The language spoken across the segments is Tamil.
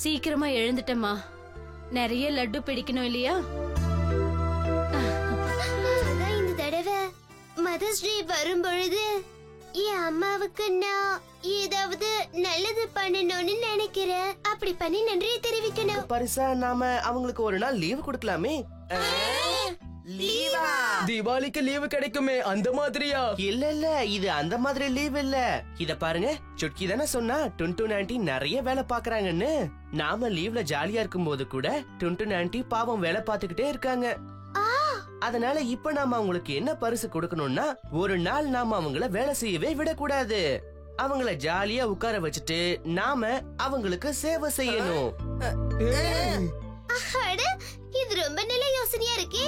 சீக்கிரமா எழுந்துட்டேம்மா. நிறைய லட்டு பிடிக்கணும் இல்லையா? இந்த தடவை மதர்ஸ் டே வரும் பொழுது என் அம்மாவுக்கு நான் ஏதாவது நல்லது பண்ணணும்னு நினைக்கிறேன். அப்படி பண்ணி நன்றியை தெரிவிக்கணும். பரிசா நாம அவங்களுக்கு ஒரு நாள் லீவு கொடுக்கலாமே. லீவா? தீபாவளிக்கு லீவு கிடைக்குமே, அந்த மாதிரியா? இல்ல இல்ல, இது அந்த மாதிரி லீவ் இல்ல. இத பாருங்க, சுட்கி தானே சொன்னா டுன்டு ஆண்டி நிறைய வேலை பாக்குறாங்கன்னு. நாம லீவ்ல ஜாலியா இருக்கும் போது கூட டுன்டு ஆண்டி பாவம் வேலை பாத்துக்கிட்டே இருக்காங்க. அதனால இப்ப நாம அவங்களுக்கு என்ன பரிசு கொடுக்கணும்னா, ஒரு நாள் நாம அவங்கள வேலை செய்யவே விடக்கூடாது. அவங்கள ஜாலியா உட்கார வச்சுட்டு நாம அவங்களுக்கு சேவை செய்யணும். இது ரொம்ப நல்ல யோசனையா இருக்கே.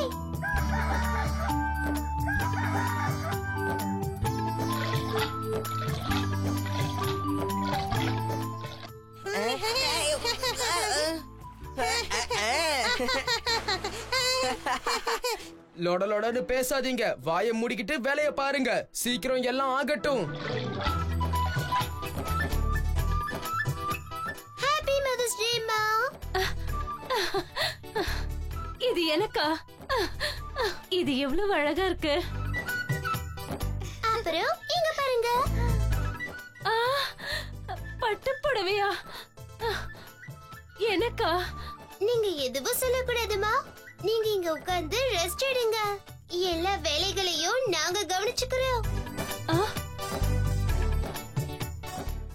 லொட லொடன்னு பேசாதீங்க, வாயை மூடிக்கிட்டு வேலைய பாருங்க. சீக்கிரம் எல்லாம் ஆகட்டும். ஹாப்பி மதர்ஸ் டே மா. இது எனக்கா? இது எவ்வளவு அழகா இருக்கு. அப்புறம் இங்க பாருங்க. பட்டு புடவையா? எனக்கா? நீங்க எதுவும் சொல்லக்கூடாதுமா. நீங்க இங்க உட்கார்ந்து ரெஸ்ட் எடுங்க. எல்லா வேலைகளையும் நாங்க கவனிச்சுக்கிறோம்.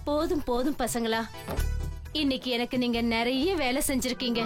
போதும் போதும் பசங்களா, இன்னைக்கு எனக்கு நீங்க நிறைய வேலை செஞ்சிருக்கீங்க.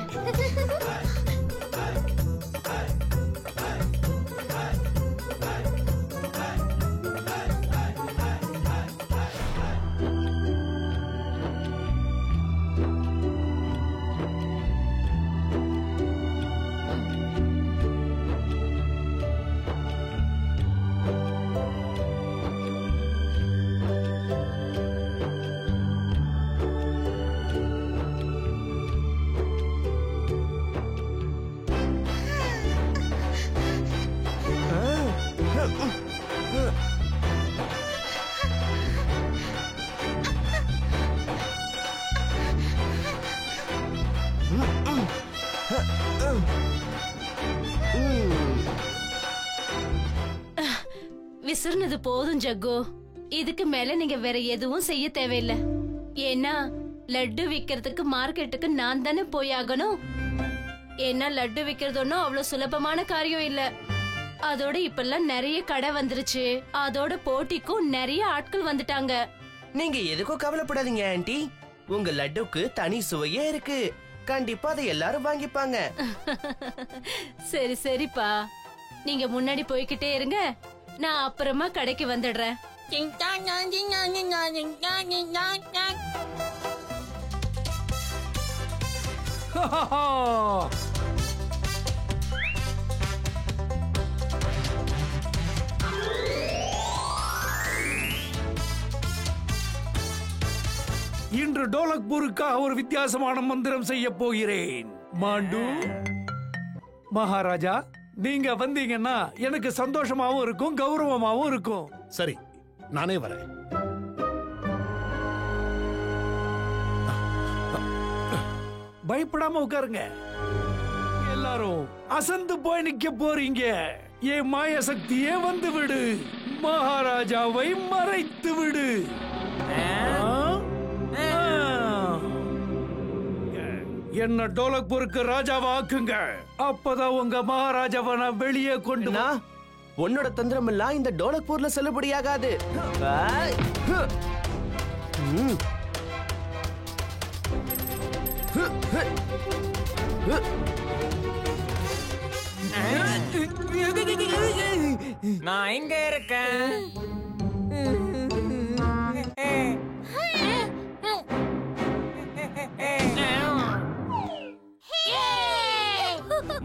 விசிறுனது போதும் ஜக்கு. இதுக்கு மேல நீங்க வேற எதுவும் செய்ய தேவையில்லை. ஏன்னா லட்டு விக்கிறதுக்கு மார்க்கெட்டுக்கு நான் தானே போயாகணும். ஏன்னா லட்டு விக்கிறது ஒன்னும் அவ்வளவு சுலபமான காரியம் இல்ல. அதோட இப்பெல்லாம் நிறைய கடை வந்துருச்சு. அதோட போட்டிக்கும் நிறைய ஆட்கள் வந்துட்டாங்க. நீங்க எதுக்கும் கவலைப்படாதீங்க ஆண்டி. உங்க லட்டுக்கு தனி சுவையே இருக்கு. கண்டிப்பா அதை எல்லாரும் வாங்கிப்பாங்க. சரி சரிப்பா, நீங்க முன்னாடி போய்கிட்டே இருங்க. நான் அப்புறமா கடைக்கு வந்துடுறேன். இன்று டோலக்பூருக்காக ஒரு வித்தியாசமான மந்திரம் செய்ய போகிறேன். மாண்டு மகாராஜா, நீங்க வந்தீங்கன்னா எனக்கு சந்தோஷமாவும் இருக்கும், கௌரவமாவும் இருக்கும். சரி, நானே வரேன். பயப்படாம உட்காருங்க. எல்லாரும் அசந்து போய் நிக்க போறீங்க. என் மாய சக்தியே வந்து விடு. மகாராஜாவை மறைத்து விடு. என்ன டோலக்பூருக்கு ராஜாவை ஆக்குங்க. அப்பதான் உங்க மகாராஜாவை நான் வெளியே கொண்டு வா. உன்னோட தந்திரம் எல்லாம் இந்த டோலக்பூர்ல செல்லுபடியாகாது. நான் இங்க இருக்கேன்.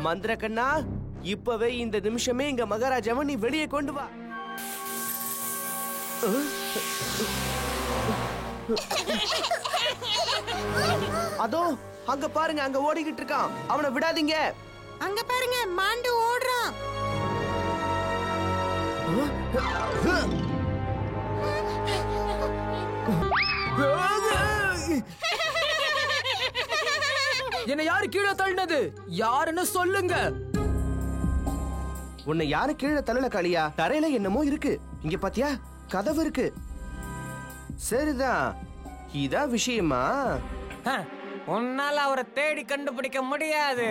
மந்திர கண்ணா, இப்பவே இந்த நிமிஷமே இங்க மகாராஜாவை நீ வெளியே கொண்டு வா. அதோ அங்க பாருங்க, அங்க ஓடிக்கிட்டு இருக்கான். அவனை விடாதீங்க. அங்க பாருங்க, மாண்டு ஓடுறான். என்ன யாரு கீழே தள்ளினது? யாருன்னு சொல்லுங்க. உன்னை யாரு கீழே தள்ளல காளியா, தரையில என்னமோ இருக்கு. இங்க பாத்தியா, கதவு இருக்கு. சரிதான், இதான் விஷயமா? உன்னால அவரை தேடி கண்டுபிடிக்க முடியாது.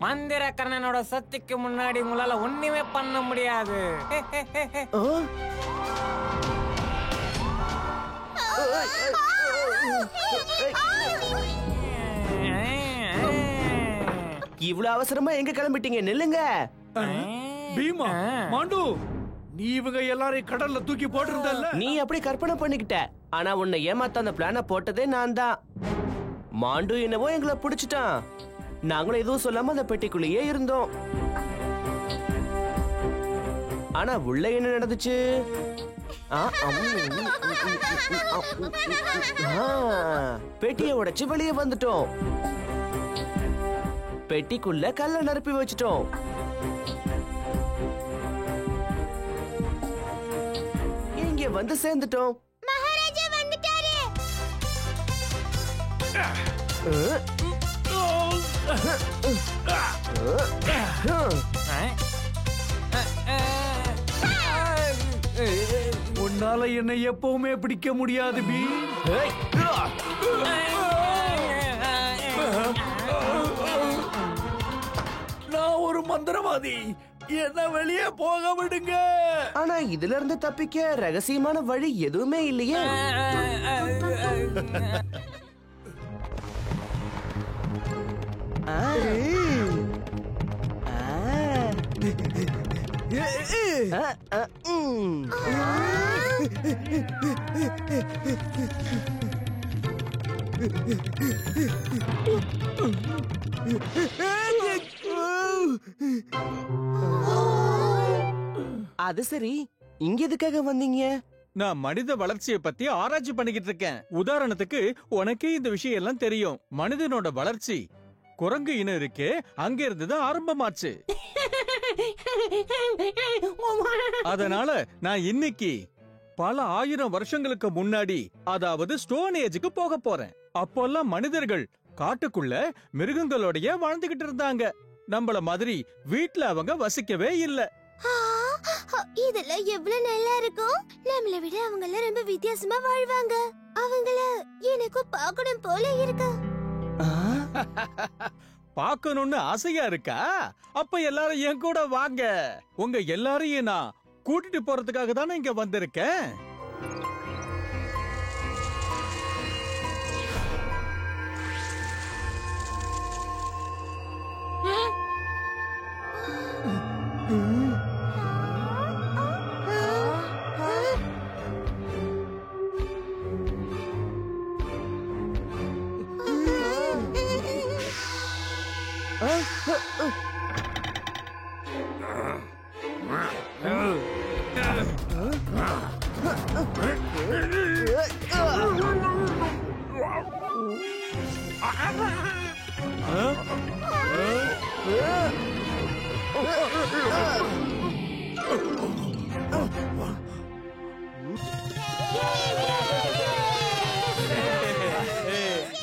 மந்திரக்கண்ணனோட சக்திக்கு முன்னாடி உங்களால ஒண்ணுமே பண்ண முடியாது. இவ்வளவு அவசரமா எங்க கிளம்பிட்டீங்க? நில்லுங்க. பீமா, மாண்டு, நீ இவங்க எல்லாரையும் கடல்ல தூக்கி போட்டிருந்தல்ல. நீ அப்படி கற்பனை பண்ணிக்கிட்ட. ஆனா உன்னை ஏமாத்த அந்த பிளான போட்டதே நான் தான். மாண்டு என்னவோ எங்களை பிடிச்சிட்டான். நாங்களும் எதுவும் சொல்லாம அந்த பெட்டிக்குள்ளேயே இருந்தோம். ஆனா உள்ள என்ன நடந்துச்சு? பெட்டியை உடைச்சு வெளியே வந்துட்டோம். பெட்டிக்குள்ள கல்ல நிரப்பி வச்சுட்டோம். இங்க வந்து சேர்ந்துட்டோம். மகாராஜா வந்துட்டாரு. உன்னால என்னை எப்பவுமே பிடிக்க முடியாது பீ. நான் ஒரு மந்திரவாதி, என்ன வெளியே போக விடுங்க. ஆனா இதுல இருந்து தப்பிக்க ரகசியமான வழி எதுவுமே இல்லையே. அது சரி, இங்க எதுக்காக வந்தீங்க? நான் மனித வளர்ச்சியை பத்தி ஆராய்ச்சி பண்ணிக்கிட்டு இருக்கேன். உதாரணத்துக்கு உனக்கே இந்த விஷயம் எல்லாம் தெரியும். மனிதனோட வளர்ச்சி குரங்கு இனம் இருக்கே, அங்க இருந்துதான் ஆரம்பமாச்சு. அதனால நான் இன்னைக்கு பல ஆயிரம் வருஷங்களுக்கு முன்னாடி, அதாவது ஸ்டோன் ஏஜுக்கு போக போறேன். அப்போல்லாம் மனிதர்கள் காட்டுக்குள்ள மிருகங்களோடய வாழ்ந்துகிட்டு இருந்தாங்க. நம்மள மாதிரி வீட்ல அவங்க வசிக்கவே இல்ல. இதெல்லாம் எவ்வளவு நல்லா இருக்கும். நம்மள விட அவங்க எல்லாம் ரொம்ப வித்தியாசமா வாழ்வாங்க. அவங்கள எனக்கும் பார்க்கணும் போல இருக்கு. பார்க்கணும்னு ஆசையா இருக்கா? அப்ப எல்லாரும் என் கூட வாங்க. உங்க எல்லாரையும் நான் கூட்டிட்டு போறதுக்காக தானே இங்க வந்திருக்கேன்.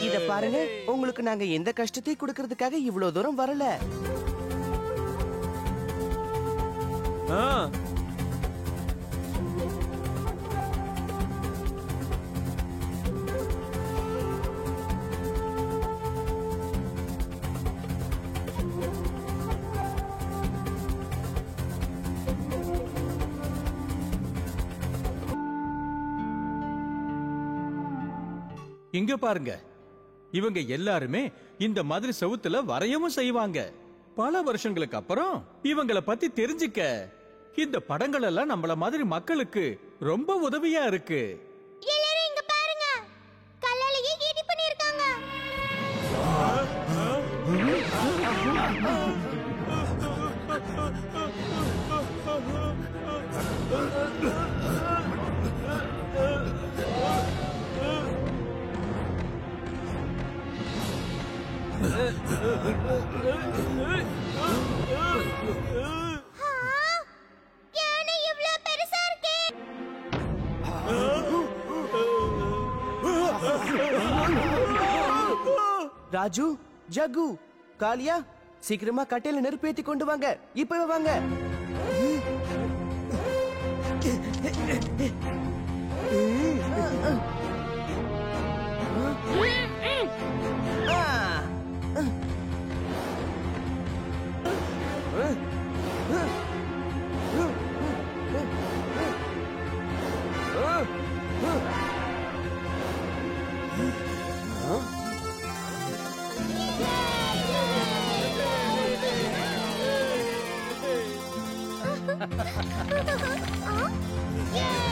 இத பாருங்க, உங்களுக்கு நாங்க எந்த கஷ்டத்தையும் கொடுக்கறதுக்காக இவ்வளவு தூரம் வரல. இங்க பாருங்க, இவங்க எல்லாருமே இந்த மாதிரி செவுத்துல வரையவும் செய்வாங்க. பல வருஷங்களுக்கு அப்புறம் இவங்கள பத்தி தெரிஞ்சுக்க இந்த படங்கள் எல்லாம் நம்மள மாதிரி மக்களுக்கு ரொம்ப உதவியா இருக்கு. எல்லாரும் இங்க பாருங்க, கல்லாலேயே ஈட்டி பண்ணிருக்காங்க. யானை இவ்ளோ பெருசா இருக்கே. ராஜு, ஜகு, காளியா, சீக்கிரமா கட்டையில நெருப்பேத்தி கொண்டு வாங்க. இப்பவே வாங்க. Yeah!